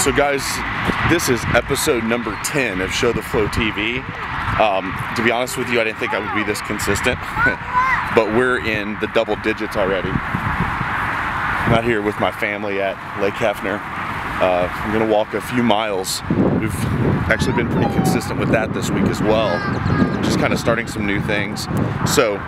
So guys, this is episode number 10 of ShowTheFlowTV. To be honest with you, I didn't think I would be this consistent, but we're in the double digits already. I'm out here with my family at Lake Hefner. I'm gonna walk a few miles. We've actually been pretty consistent with that this week as well. Just kind of starting some new things. So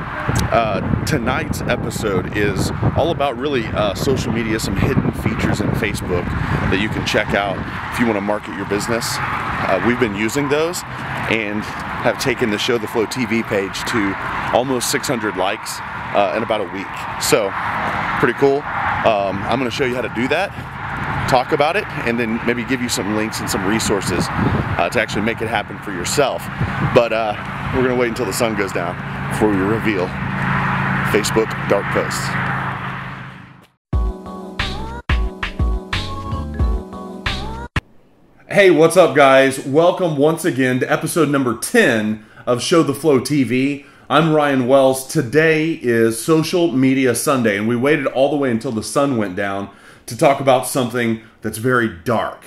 tonight's episode is all about really social media, some hidden features in Facebook that you can check out if you want to market your business. We've been using those and have taken the ShowTheFlowTV page to almost 600 likes in about a week. So pretty cool. I'm going to show you how to do that, talk about it, and then maybe give you some links and some resources to actually make it happen for yourself. But we're going to wait until the sun goes down before we reveal Facebook dark posts. Hey, what's up guys? Welcome once again to episode number 10 of ShowTheFlowTV. I'm Ryan Wells. Today is Social Media Sunday, and we waited all the way until the sun went down to talk about something that's very dark.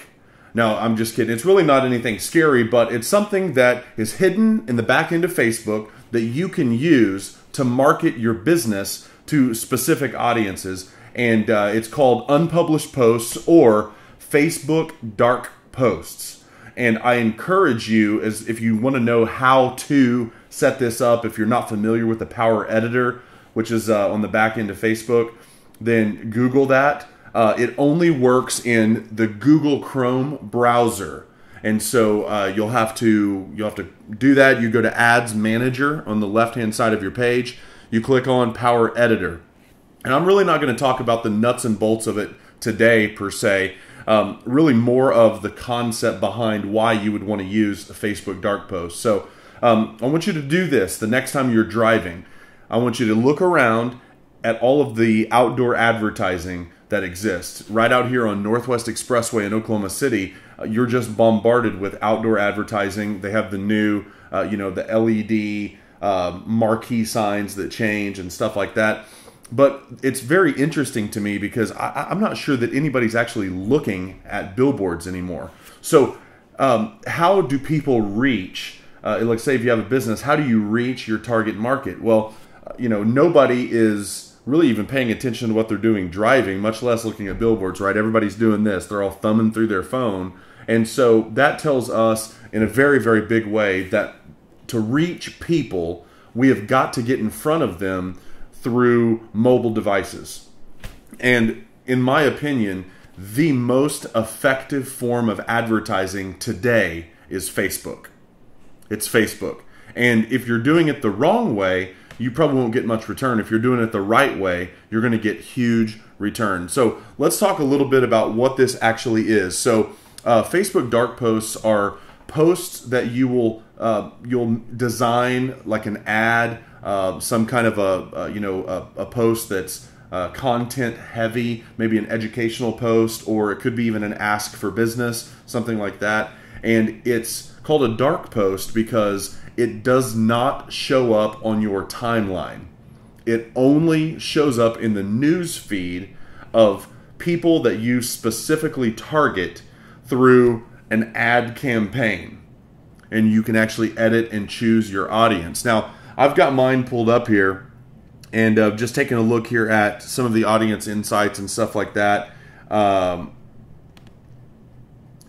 Now, I'm just kidding. It's really not anything scary, but it's something that is hidden in the back end of Facebook that you can use to market your business to specific audiences, and it's called unpublished posts or Facebook dark posts. And I encourage you, as if you want to know how to set this up, if you're not familiar with the Power Editor, which is on the back end of Facebook, then Google that. It only works in the Google Chrome browser, and so you'll have to do that. You go to Ads Manager on the left-hand side of your page. You click on Power Editor, and I'm really not going to talk about the nuts and bolts of it today per se. Really more of the concept behind why you would want to use a Facebook dark post. So I want you to do this the next time you're driving. I want you to look around at all of the outdoor advertising that exists. Right out here on Northwest Expressway in Oklahoma City, you're just bombarded with outdoor advertising. They have the new, the LED marquee signs that change and stuff like that. But it's very interesting to me because I'm not sure that anybody's actually looking at billboards anymore. So how do people reach, let's say if you have a business, how do you reach your target market? Well, nobody is really even paying attention to what they're doing driving, much less looking at billboards, right? Everybody's doing this. They're all thumbing through their phone. And so that tells us in a very, very big way that to reach people, we have got to get in front of them through mobile devices. And in my opinion, the most effective form of advertising today is Facebook. It's Facebook. And if you're doing it the wrong way, you probably won't get much return. If you're doing it the right way, you're going to get huge return. So let's talk a little bit about what this actually is. So Facebook dark posts are posts that you'll design like an ad, some kind of a post that's content heavy, maybe an educational post, or it could be even an ask for business, something like that. And it's called a dark post because it does not show up on your timeline. It only shows up in the news feed of people that you specifically target through an ad campaign. And you can actually edit and choose your audience. Now, I've got mine pulled up here, and just taking a look here at some of the audience insights and stuff like that.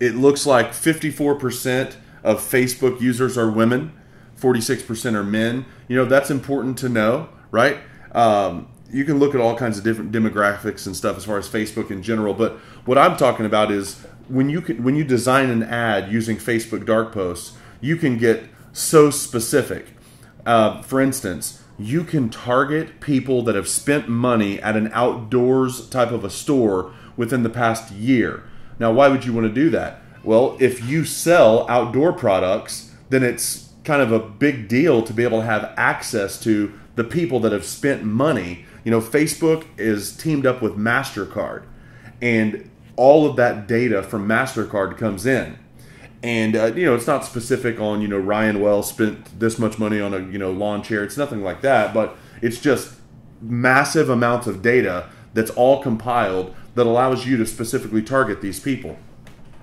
It looks like 54% of Facebook users are women, 46% are men. That's important to know, right? You can look at all kinds of different demographics and stuff as far as Facebook in general, but what I'm talking about is when you design an ad using Facebook dark posts, you can get so specific. For instance, you can target people that have spent money at an outdoors type of a store within the past year. Now, why would you want to do that? Well, if you sell outdoor products, then it's kind of a big deal to be able to have access to the people that have spent money. Facebook is teamed up with MasterCard, and all of that data from MasterCard comes in. And, it's not specific on, Ryan Wells spent this much money on a, lawn chair. It's nothing like that, but it's just massive amounts of data that's all compiled that allows you to specifically target these people.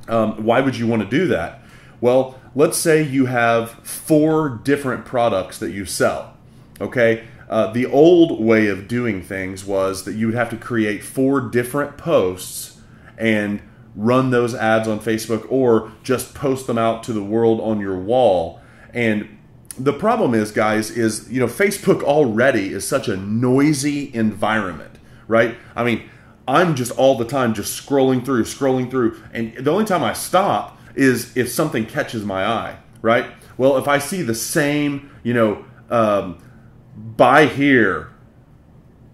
Why would you want to do that? Well, let's say you have 4 different products that you sell. Okay, the old way of doing things was that you would have to create 4 different posts and run those ads on Facebook, or just post them out to the world on your wall. And the problem is, guys, is, you know, Facebook already is such a noisy environment, right? I mean, I'm just all the time just scrolling through, and the only time I stop is if something catches my eye, right? Well, if I see the same, you know, buy here,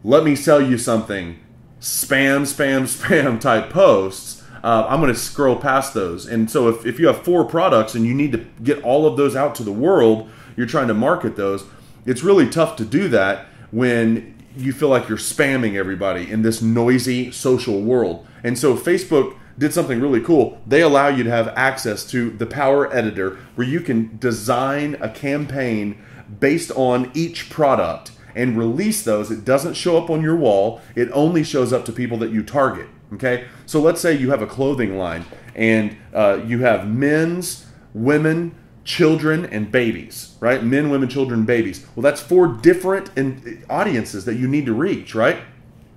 let me sell you something, spam type posts, I'm going to scroll past those. And so if you have 4 products and you need to get all of those out to the world, you're trying to market those, it's really tough to do that when you feel like you're spamming everybody in this noisy social world. And so Facebook did something really cool. They allow you to have access to the Power Editor, where you can design a campaign based on each product and release those. It doesn't show up on your wall. It only shows up to people that you target. Okay, so let's say you have a clothing line and you have men's, women, children, and babies, right? Men, women, children, babies. Well, that's 4 different audiences that you need to reach, right?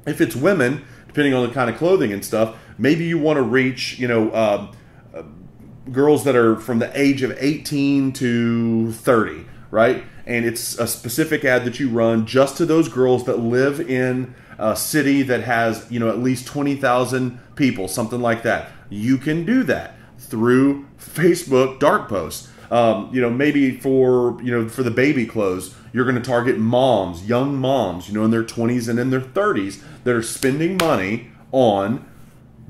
If it's women, depending on the kind of clothing and stuff, maybe you want to reach, you know, girls that are from the age of 18 to 30, right? And it's a specific ad that you run just to those girls that live in a city that has, you know, at least 20,000 people, something like that. You can do that through Facebook dark posts. You know, maybe for, you know, for the baby clothes, you're going to target moms, young moms, you know, in their 20s and in their 30s that are spending money on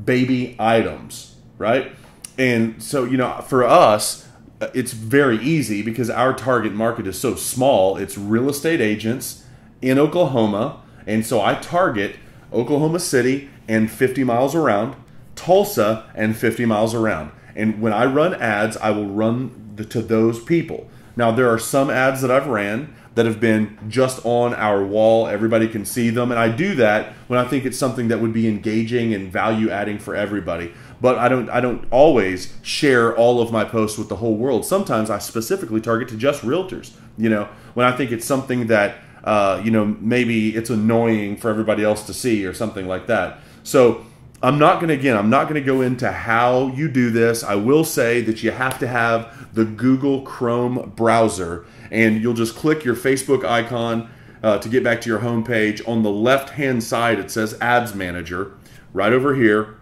baby items, right? And so, you know, for us, it's very easy because our target market is so small. It's real estate agents in Oklahoma. And so I target Oklahoma City and 50 miles around, Tulsa and 50 miles around. And when I run ads, I will run to those people. Now, there are some ads that I've ran that have been just on our wall. Everybody can see them. And I do that when I think it's something that would be engaging and value adding for everybody. But I don't always share all of my posts with the whole world. Sometimes I specifically target to just realtors, you know, when I think it's something that, you know, maybe it's annoying for everybody else to see or something like that. So I'm not going to go into how you do this. I will say that you have to have the Google Chrome browser, and you'll just click your Facebook icon to get back to your home page. On the left-hand side, it says Ads Manager. Right over here,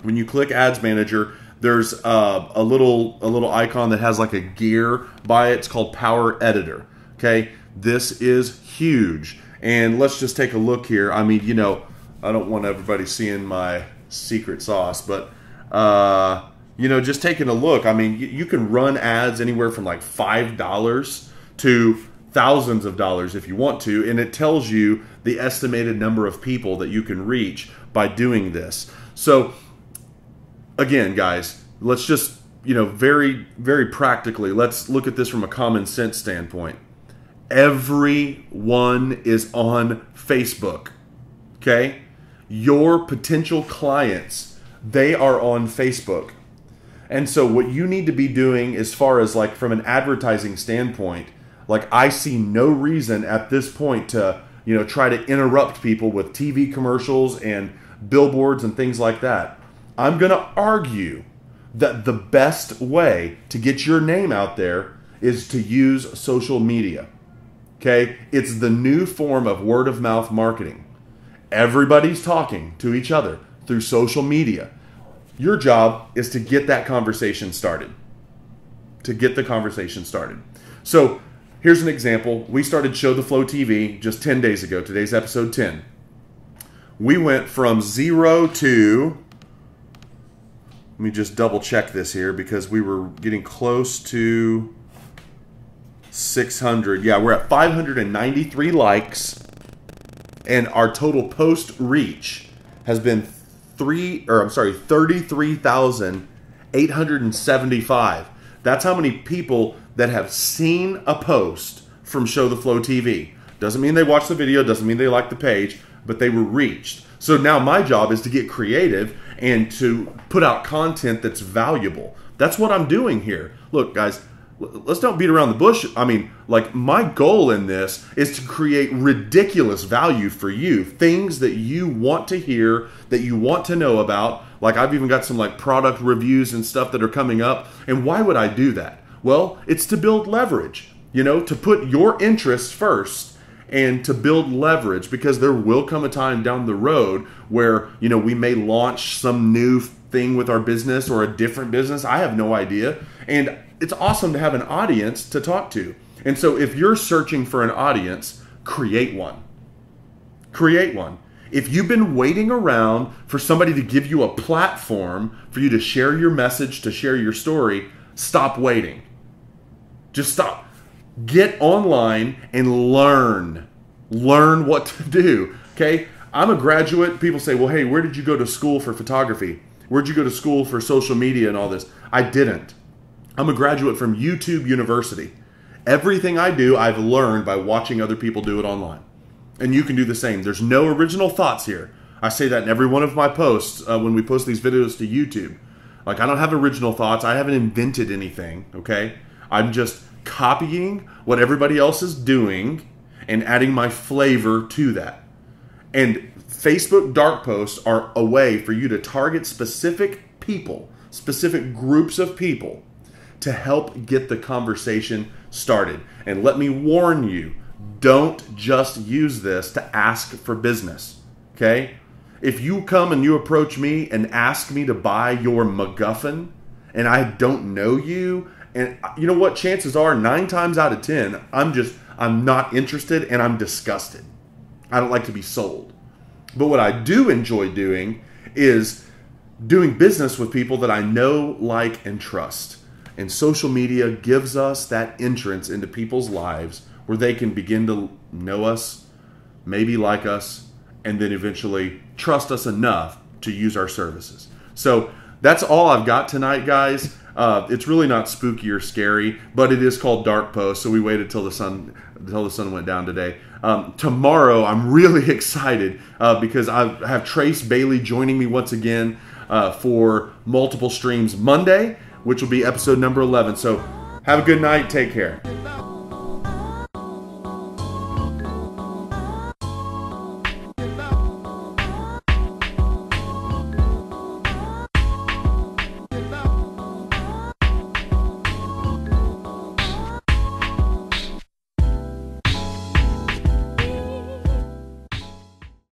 when you click Ads Manager, there's a little icon that has like a gear by it. It's called Power Editor. Okay, this is huge. And let's just take a look here. I mean, you know, I don't want everybody seeing my secret sauce, but you know, just taking a look, I mean, you can run ads anywhere from like $5 to thousands of dollars if you want to, and it tells you the estimated number of people that you can reach by doing this. So again, guys, let's just, you know, very, very practically, let's look at this from a common sense standpoint. Everyone is on Facebook, okay? Your potential clients, they are on Facebook. And so what you need to be doing as far as like from an advertising standpoint, like I see no reason at this point to, you know, try to interrupt people with TV commercials and billboards and things like that. I'm going to argue that the best way to get your name out there is to use social media. Okay? It's the new form of word of mouth marketing. Everybody's talking to each other through social media. Your job is to get that conversation started. To get the conversation started. So here's an example. We started ShowTheFlowTV just 10 days ago. Today's episode 10. We went from 0 to, let me just double check this here because we were getting close to 600. Yeah, we're at 593 likes, and our total post reach has been 33,875. That's how many people that have seen a post from ShowTheFlowTV. Doesn't mean they watched the video, doesn't mean they liked the page, but they were reached. So now my job is to get creative and to put out content that's valuable. That's what I'm doing here. Look, guys, let's don't beat around the bush. I mean, like, my goal in this is to create ridiculous value for you. Things that you want to hear, that you want to know about. Like, I've even got some like product reviews and stuff that are coming up. And why would I do that? Well, it's to build leverage, you know, to put your interests first and to build leverage, because there will come a time down the road where, you know, we may launch some new thing with our business or a different business. I have no idea. And it's awesome to have an audience to talk to. And so if you're searching for an audience, create one. Create one. If you've been waiting around for somebody to give you a platform for you to share your message, to share your story, stop waiting. Just stop. Get online and learn. Learn what to do. Okay? I'm a graduate. People say, well, hey, where did you go to school for photography? Where'd you go to school for social media and all this? I didn't. I'm a graduate from YouTube University. Everything I do, I've learned by watching other people do it online. And you can do the same. There's no original thoughts here. I say that in every one of my posts when we post these videos to YouTube. Like, I don't have original thoughts. I haven't invented anything, okay? I'm just copying what everybody else is doing and adding my flavor to that. And Facebook dark posts are a way for you to target specific people, specific groups of people, to help get the conversation started. And let me warn you, don't just use this to ask for business, okay? If you come and you approach me and ask me to buy your MacGuffin and I don't know you, and you know what, chances are 9 times out of 10, I'm not interested and I'm disgusted. I don't like to be sold. But what I do enjoy doing is doing business with people that I know, like, and trust. And social media gives us that entrance into people's lives where they can begin to know us, maybe like us, and then eventually trust us enough to use our services. So that's all I've got tonight, guys. It's really not spooky or scary, but it is called Dark Post, so we waited till the sun went down today. Tomorrow, I'm really excited because I have Trace Bailey joining me once again for multiple streams Monday, which will be episode number 11. So have a good night. Take care.